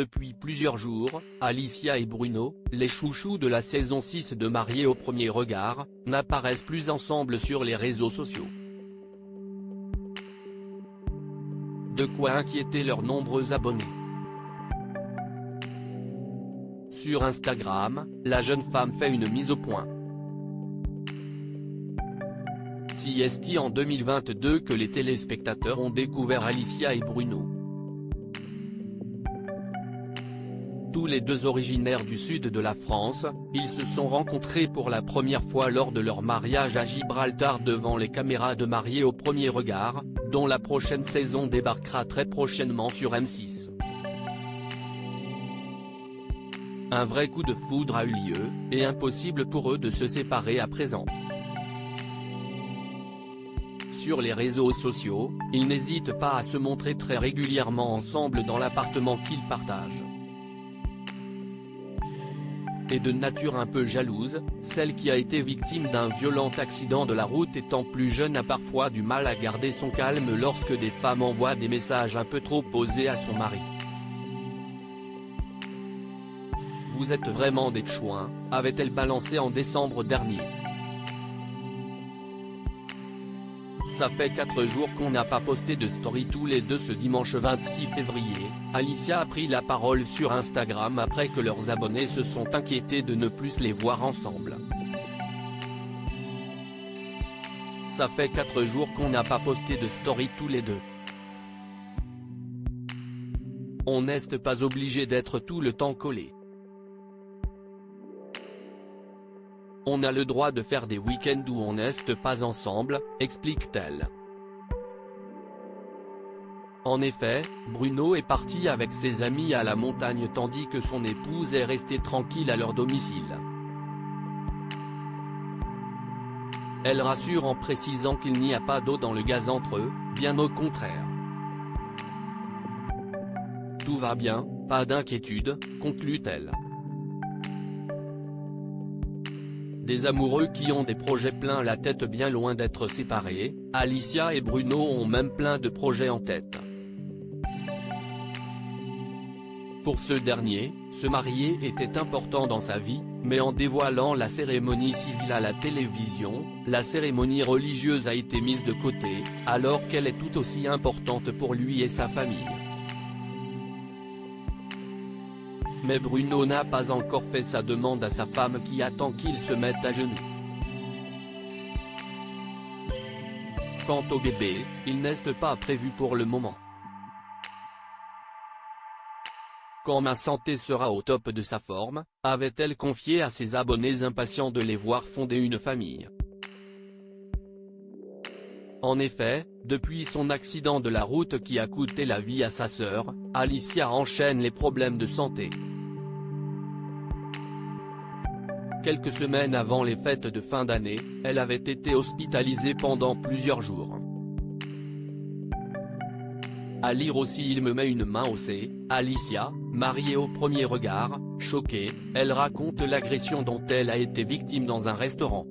Depuis plusieurs jours, Alicia et Bruno, les chouchous de la saison 6 de Mariés au premier regard, n'apparaissent plus ensemble sur les réseaux sociaux. De quoi inquiéter leurs nombreux abonnés. Sur Instagram, la jeune femme fait une mise au point. Si est-il en 2022 que les téléspectateurs ont découvert Alicia et Bruno. Tous les deux originaires du sud de la France, ils se sont rencontrés pour la première fois lors de leur mariage à Gibraltar devant les caméras de Mariés au premier regard, dont la prochaine saison débarquera très prochainement sur M6. Un vrai coup de foudre a eu lieu, et impossible pour eux de se séparer à présent. Sur les réseaux sociaux, ils n'hésitent pas à se montrer très régulièrement ensemble dans l'appartement qu'ils partagent. Et de nature un peu jalouse, celle qui a été victime d'un violent accident de la route étant plus jeune a parfois du mal à garder son calme lorsque des femmes envoient des messages un peu trop osés à son mari. Vous êtes vraiment des chouins, avait-elle balancé en décembre dernier. Ça fait 4 jours qu'on n'a pas posté de story tous les deux. Ce dimanche 26 février, Alicia a pris la parole sur Instagram après que leurs abonnés se sont inquiétés de ne plus les voir ensemble. Ça fait 4 jours qu'on n'a pas posté de story tous les deux. On n'est pas obligé d'être tout le temps collé. On a le droit de faire des week-ends où on n'est pas ensemble, explique-t-elle. En effet, Bruno est parti avec ses amis à la montagne tandis que son épouse est restée tranquille à leur domicile. Elle rassure en précisant qu'il n'y a pas d'eau dans le gaz entre eux, bien au contraire. Tout va bien, pas d'inquiétude, conclut-elle. Des amoureux qui ont des projets plein la tête bien loin d'être séparés, Alicia et Bruno ont même plein de projets en tête. Pour ce dernier, se marier était important dans sa vie, mais en dévoilant la cérémonie civile à la télévision, la cérémonie religieuse a été mise de côté, alors qu'elle est tout aussi importante pour lui et sa famille. Mais Bruno n'a pas encore fait sa demande à sa femme qui attend qu'il se mette à genoux. Quant au bébé, il n'est pas prévu pour le moment. Quand ma santé sera au top de sa forme, avait-elle confié à ses abonnés impatients de les voir fonder une famille. En effet, depuis son accident de la route qui a coûté la vie à sa sœur, Alicia enchaîne les problèmes de santé. Quelques semaines avant les fêtes de fin d'année, elle avait été hospitalisée pendant plusieurs jours. À lire aussi Il me met une main au C, Alicia, mariée au premier regard, choquée, elle raconte l'agression dont elle a été victime dans un restaurant.